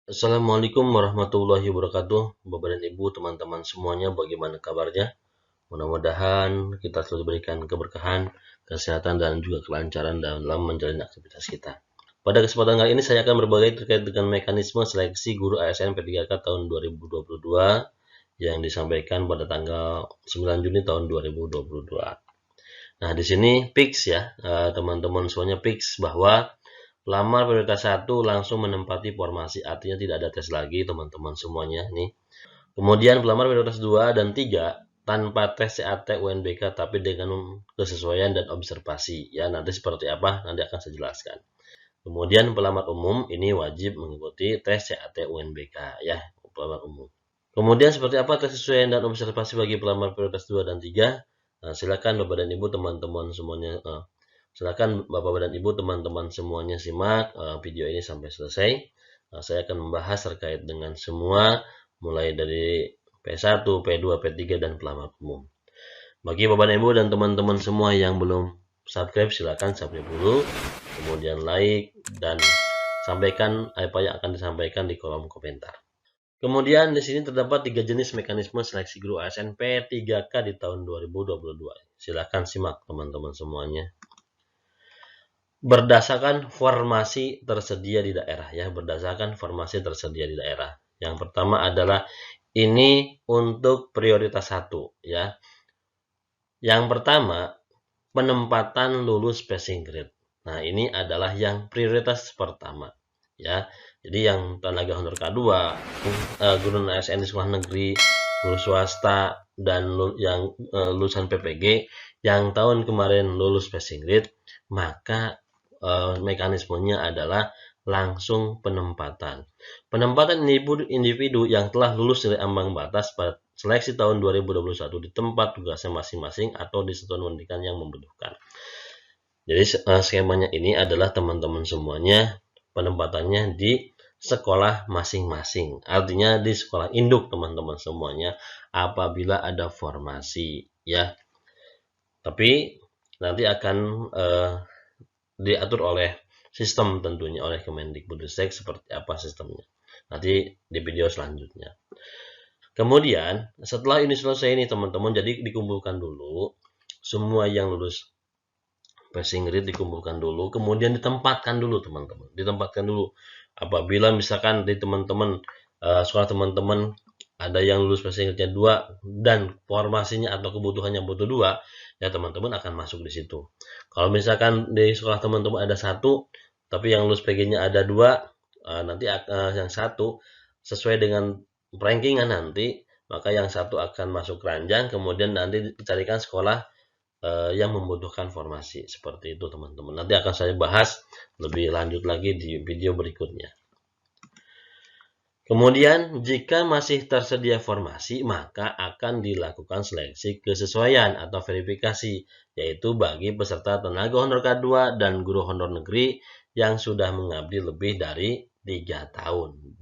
Assalamualaikum warahmatullahi wabarakatuh, Bapak dan Ibu, teman-teman semuanya, bagaimana kabarnya? Mudah-mudahan kita selalu diberikan keberkahan, kesehatan, dan juga kelancaran dalam menjalani aktivitas kita. Pada kesempatan kali ini saya akan berbagi terkait dengan mekanisme seleksi guru ASN P3K tahun 2022 yang disampaikan pada tanggal 9 Juni tahun 2022. Nah, di sini fix ya, teman-teman semuanya fix bahwa pelamar prioritas 1 langsung menempati formasi, artinya tidak ada tes lagi teman-teman semuanya nih. Kemudian pelamar prioritas 2 dan 3 tanpa tes CAT UNBK tapi dengan kesesuaian dan observasi. Ya, nanti seperti apa nanti akan saya jelaskan. Kemudian pelamar umum ini wajib mengikuti tes CAT UNBK ya, pelamar umum. Kemudian seperti apa tes kesesuaian dan observasi bagi pelamar prioritas 2 dan 3? Nah, silakan Bapak dan Ibu teman-teman semuanya silakan Bapak dan Ibu teman-teman semuanya simak video ini sampai selesai. Saya akan membahas terkait dengan semua mulai dari P1, P2, P3 dan pelamar umum. Bagi Bapak dan Ibu dan teman-teman semua yang belum subscribe, silakan subscribe dulu, kemudian like dan sampaikan apa yang akan disampaikan di kolom komentar. Kemudian di sini terdapat 3 jenis mekanisme seleksi guru ASN P3K di tahun 2022. Silakan simak teman-teman semuanya. Berdasarkan formasi tersedia di daerah ya, berdasarkan formasi tersedia di daerah. Yang pertama adalah ini untuk prioritas 1 ya. Yang pertama, penempatan lulus passing grade. Nah, ini adalah yang prioritas pertama ya. Jadi yang tenaga honor K2, guru ASN di sekolah negeri, guru swasta dan yang lulusan PPG yang tahun kemarin lulus passing grade, maka mekanismenya adalah langsung penempatan. Penempatan individu yang telah lulus dari ambang batas pada seleksi tahun 2021 di tempat tugasnya masing-masing atau di satuan pendidikan yang membutuhkan. Jadi skemanya ini adalah teman-teman semuanya penempatannya di sekolah masing-masing. Artinya di sekolah induk teman-teman semuanya apabila ada formasi ya. Tapi nanti akan diatur oleh sistem tentunya oleh Kemendikbudristek seperti apa sistemnya. Nanti di video selanjutnya. Kemudian setelah ini selesai nih teman-teman, jadi dikumpulkan dulu semua yang lulus passing grade dikumpulkan dulu, kemudian ditempatkan dulu teman-teman, ditempatkan dulu. Apabila misalkan di teman-teman sekolah teman-teman ada yang lulus passing grade-nya 2 dan formasinya atau kebutuhannya butuh 2, ya teman-teman akan masuk di situ. Kalau misalkan di sekolah teman-teman ada 1 tapi yang lulus PG-nya ada 2, nanti yang 1 sesuai dengan rankingan nanti, maka yang 1 akan masuk keranjang, kemudian nanti dicarikan sekolah yang membutuhkan formasi. Seperti itu teman-teman. Nanti akan saya bahas lebih lanjut lagi di video berikutnya. Kemudian jika masih tersedia formasi, maka akan dilakukan seleksi kesesuaian atau verifikasi, yaitu bagi peserta tenaga honor K2 dan guru honor negeri yang sudah mengabdi lebih dari 3 tahun.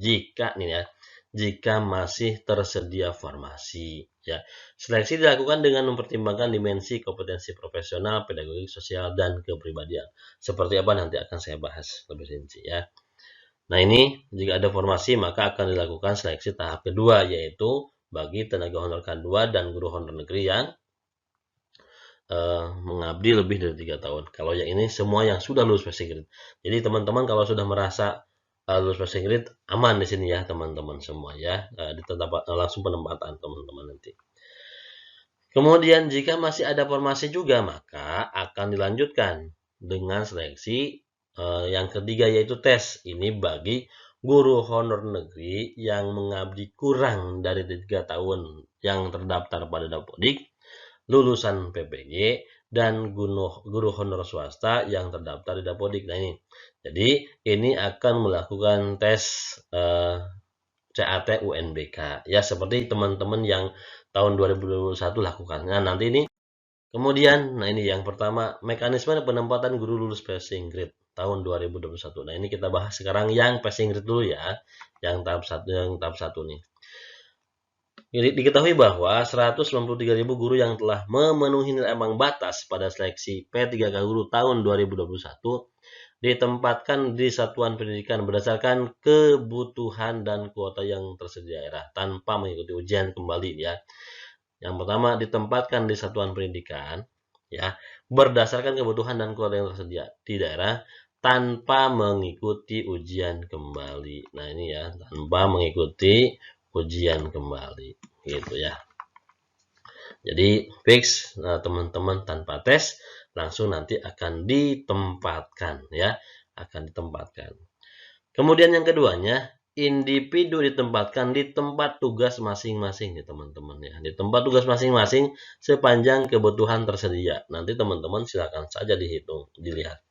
Jika masih tersedia formasi ya. Seleksi dilakukan dengan mempertimbangkan dimensi kompetensi profesional, pedagogik, sosial, dan kepribadian. Seperti apa nanti akan saya bahas lebih rinci ya. Nah ini jika ada formasi maka akan dilakukan seleksi tahap kedua, yaitu bagi tenaga honor K2 dan guru honor negeri yang mengabdi lebih dari 3 tahun. Kalau yang ini semua yang sudah lulus passing grade. Jadi teman-teman kalau sudah merasa lulus passing grade aman di sini ya teman-teman semua ya, langsung penempatan teman-teman nanti. Kemudian jika masih ada formasi juga maka akan dilanjutkan dengan seleksi yang ketiga yaitu tes. Ini bagi guru honor negeri yang mengabdi kurang dari 3 tahun yang terdaftar pada Dapodik, lulusan PPG, dan guru honor swasta yang terdaftar di Dapodik. Nah ini, jadi ini akan melakukan tes CAT UNBK ya, seperti teman-teman yang tahun 2021 lakukan. Nah nanti ini kemudian, nah ini yang pertama mekanisme penempatan guru lulus passing grade tahun 2021. Nah ini kita bahas sekarang yang passing grade dulu ya, yang tahap 1 nih. Diketahui bahwa 193.000 guru yang telah memenuhi nilai ambang batas pada seleksi P3K guru tahun 2021 ditempatkan di satuan pendidikan berdasarkan kebutuhan dan kuota yang tersedia daerah tanpa mengikuti ujian kembali ya. Yang pertama, ditempatkan di satuan pendidikan ya berdasarkan kebutuhan dan kuota yang tersedia di daerah tanpa mengikuti ujian kembali. Nah, ini ya, tanpa mengikuti ujian kembali gitu ya. Jadi fix teman-teman tanpa tes langsung nanti akan ditempatkan ya, akan ditempatkan. Kemudian yang keduanya, individu ditempatkan di tempat tugas masing-masing nih teman-teman ya. Di tempat tugas masing-masing sepanjang kebutuhan tersedia. Nanti teman-teman silakan saja dihitung, dilihat.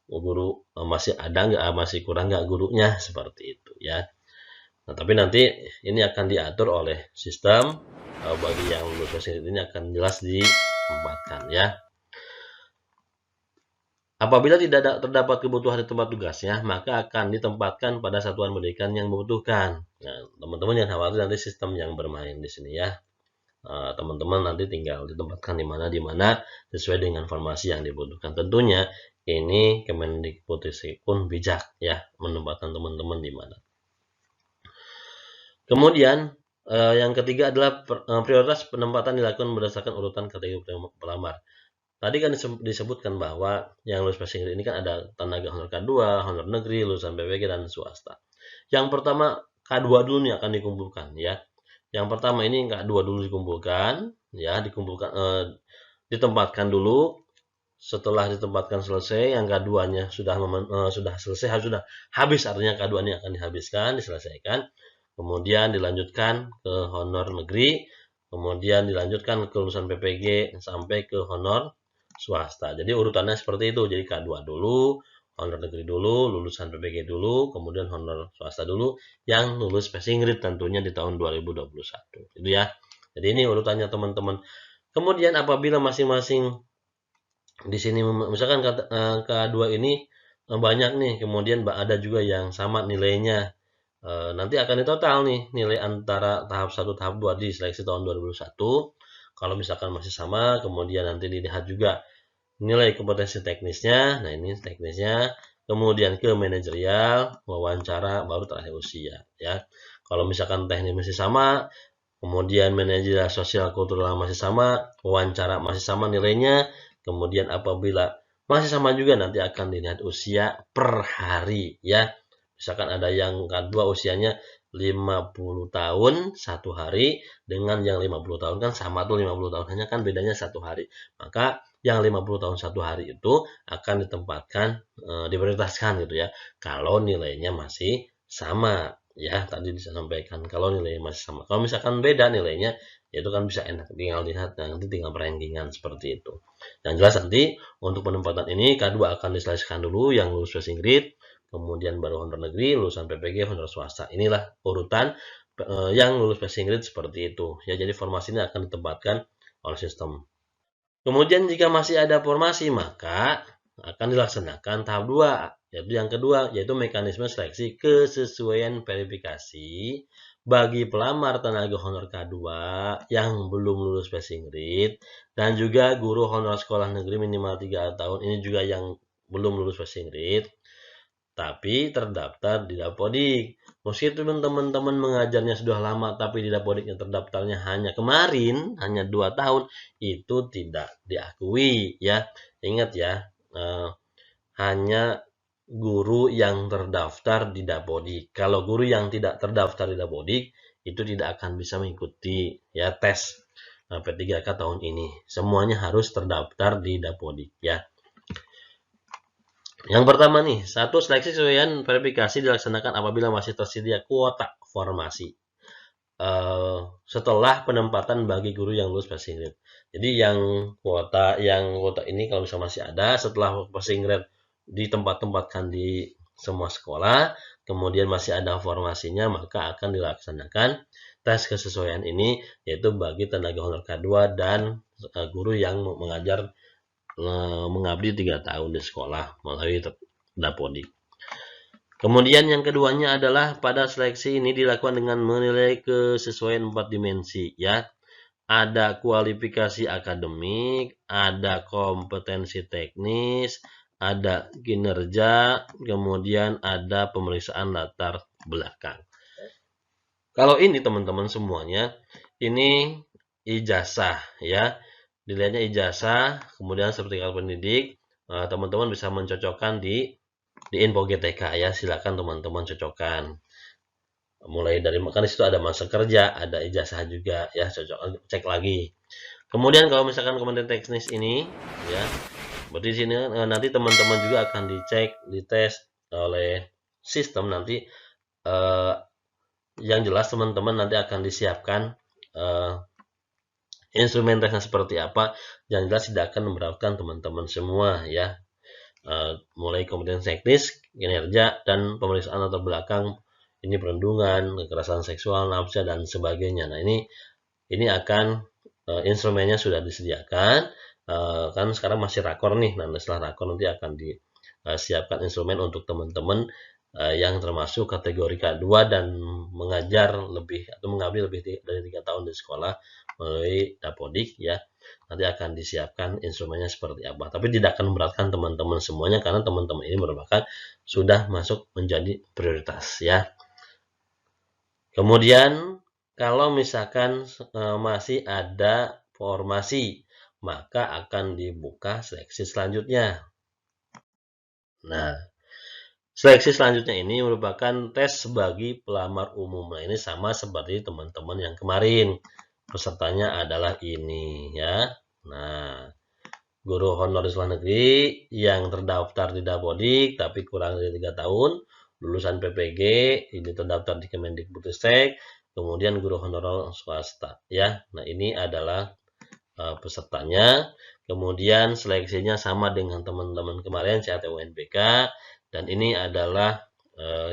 Guru masih ada nggak, masih kurang nggak gurunya, seperti itu ya. Nah, tapi nanti ini akan diatur oleh sistem, bagi yang lulus mesin ini akan jelas ditempatkan ya. Apabila tidak terdapat kebutuhan di tempat tugasnya, maka akan ditempatkan pada satuan pendidikan yang membutuhkan. Nah, teman-teman jangan khawatir, nanti sistem yang bermain di sini ya. Teman-teman nanti tinggal ditempatkan di mana sesuai dengan formasi yang dibutuhkan. Tentunya ini Kemendikbudristek pun bijak ya menempatkan teman-teman di mana. Kemudian yang ketiga adalah prioritas penempatan dilakukan berdasarkan urutan kategori pelamar. Tadi kan disebutkan bahwa yang lulus passing grade ini kan ada tenaga honor K2, honor negeri, lulusan PPG, dan swasta. Yang pertama K2 dulu nih akan dikumpulkan ya. Yang pertama ini K2 dulu dikumpulkan ya, ditempatkan dulu. Setelah ditempatkan selesai, yang K2-nya sudah selesai, sudah habis, artinya K2-nya akan dihabiskan, diselesaikan. Kemudian dilanjutkan ke honor negeri, kemudian dilanjutkan ke lulusan PPG sampai ke honor swasta. Jadi urutannya seperti itu. Jadi K2 dulu, honor negeri dulu, lulusan PPG dulu, kemudian honor swasta dulu, yang lulus passing grade tentunya di tahun 2021. Itu ya. Jadi ini urutannya teman-teman. Kemudian apabila masing-masing di sini misalkan K2 ini banyak nih, kemudian ada juga yang sama nilainya. Nanti akan ditotal nih nilai antara tahap 1 tahap 2 di seleksi tahun 2021. Kalau misalkan masih sama, kemudian nanti dilihat juga nilai kompetensi teknisnya. Nah, ini teknisnya. Kemudian ke manajerial, wawancara, baru terakhir usia ya. Kalau misalkan teknis masih sama, kemudian manajerial sosial kultural masih sama, wawancara masih sama nilainya. Kemudian apabila masih sama juga nanti akan dilihat usia per hari ya. Misalkan ada yang K2 usianya 50 tahun 1 hari dengan yang 50 tahun kan sama tuh 50 tahun, hanya kan bedanya 1 hari. Maka yang 50 tahun 1 hari itu akan ditempatkan diprioritaskan gitu ya. Kalau nilainya masih sama ya, tadi disampaikan kalau nilainya masih sama. Kalau misalkan beda nilainya, itu kan bisa enak tinggal lihat, nanti tinggal perankingan seperti itu. Yang jelas nanti untuk penempatan ini K2 akan diselesaikan dulu yang lulus passing grade, kemudian baru honor negeri, lulusan PPG, honor swasta. Inilah urutan yang lulus passing grade seperti itu. Ya, jadi formasinya akan ditempatkan oleh sistem. Kemudian jika masih ada formasi, maka akan dilaksanakan tahap 2, yaitu yang kedua, yaitu mekanisme seleksi kesesuaian verifikasi bagi pelamar tenaga honor K2 yang belum lulus passing grade dan juga guru honor sekolah negeri minimal 3 tahun, ini juga yang belum lulus passing grade tapi terdaftar di Dapodik. Meskipun teman-teman mengajarnya sudah lama tapi di Dapodiknya terdaftarnya hanya kemarin, hanya 2 tahun, itu tidak diakui ya. Ingat ya, hanya guru yang terdaftar di Dapodik. Kalau guru yang tidak terdaftar di Dapodik itu tidak akan bisa mengikuti ya tes P3K tahun ini. Semuanya harus terdaftar di Dapodik ya. Yang pertama nih, satu seleksi kesesuaian verifikasi dilaksanakan apabila masih tersedia kuota formasi setelah penempatan bagi guru yang lulus passing grade. Jadi yang kuota ini kalau misalnya masih ada setelah passing grade ditempatkan di semua sekolah, kemudian masih ada formasinya, maka akan dilaksanakan tes kesesuaian ini, yaitu bagi tenaga honor K2 dan guru yang mengajar mengabdi 3 tahun di sekolah melalui Dapodik. Kemudian yang keduanya adalah pada seleksi ini dilakukan dengan menilai kesesuaian 4 dimensi ya. Ada kualifikasi akademik, ada kompetensi teknis, ada kinerja, kemudian ada pemeriksaan latar belakang. Kalau ini teman-teman semuanya, ini ijazah ya. Dilihatnya ijazah, kemudian sertifikat pendidik, teman-teman bisa mencocokkan di info GTK ya. Silakan teman-teman cocokkan. Mulai dari kan di situ ada masa kerja, ada ijazah juga ya, cek lagi. Kemudian kalau misalkan kompetensi teknis ini ya, berarti di sini nanti teman-teman juga akan dicek, dites oleh sistem nanti. Yang jelas teman-teman nanti akan disiapkan instrumen tesnya seperti apa. Yang jelas tidak akan memberatkan teman-teman semua ya. Mulai kompetensi teknis, kinerja, dan pemeriksaan latar belakang. Ini perundungan, kekerasan seksual, nafsu dan sebagainya. Nah ini akan instrumennya sudah disediakan. Kan sekarang masih rakor nih. Nah setelah rakor nanti akan disiapkan instrumen untuk teman-teman yang termasuk kategori K2 dan mengajar lebih atau mengabdi lebih dari 3 tahun di sekolah melalui Dapodik ya. Nanti akan disiapkan instrumennya seperti apa. Tapi tidak akan memberatkan teman-teman semuanya karena teman-teman ini merupakan sudah masuk menjadi prioritas ya. Kemudian kalau misalkan masih ada formasi, maka akan dibuka seleksi selanjutnya. Nah, seleksi selanjutnya ini merupakan tes bagi pelamar umum. Nah, ini sama seperti teman-teman yang kemarin. Pesertanya adalah ini ya. Nah, guru honoris luar negeri yang terdaftar di Dapodik tapi kurang dari 3 tahun, lulusan PPG, ini terdaftar di Kemendikbudristek, kemudian guru honorer swasta ya. Nah, ini adalah pesertanya. Kemudian seleksinya sama dengan teman-teman kemarin CAT UNBK, dan ini adalah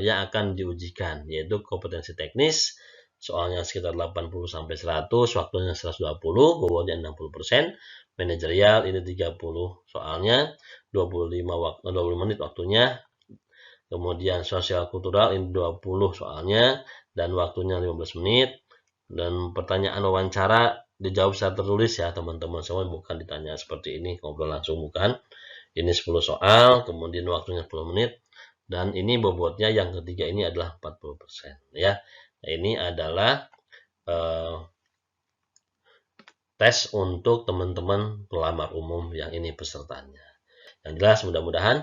yang akan diujikan yaitu kompetensi teknis. Soalnya sekitar 80 sampai 100, waktunya 120, bobotnya 60%. Manajerial ini 30 soalnya, 20 menit waktunya. Kemudian sosial kultural ini 20 soalnya dan waktunya 15 menit. Dan pertanyaan wawancara dijawab secara tertulis ya teman-teman semua, bukan ditanya seperti ini ngobrol langsung, bukan. Ini 10 soal, kemudian waktunya 10 menit. Dan ini bobotnya yang ketiga ini adalah 40% ya. Nah, ini adalah tes untuk teman-teman pelamar umum yang ini pesertanya. Yang jelas mudah-mudahan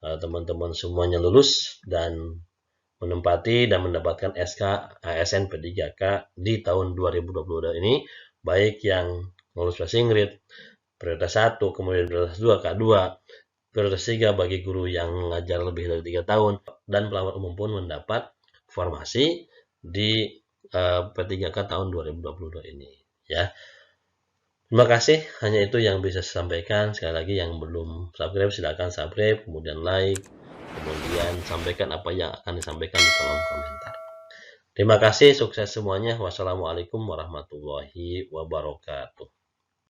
teman-teman semuanya lulus dan menempati dan mendapatkan SK ASN P3K di tahun 2022 ini, baik yang lulus passing grade prioritas 1, kemudian prioritas 2, K2, prioritas 3 bagi guru yang mengajar lebih dari 3 tahun, dan pelamar umum pun mendapat formasi di P3K tahun 2022 ini ya. Terima kasih, hanya itu yang bisa saya sampaikan. Sekali lagi yang belum subscribe silakan subscribe, kemudian like, kemudian sampaikan apa yang akan disampaikan di kolom komentar. Terima kasih, sukses semuanya. Wassalamualaikum warahmatullahi wabarakatuh.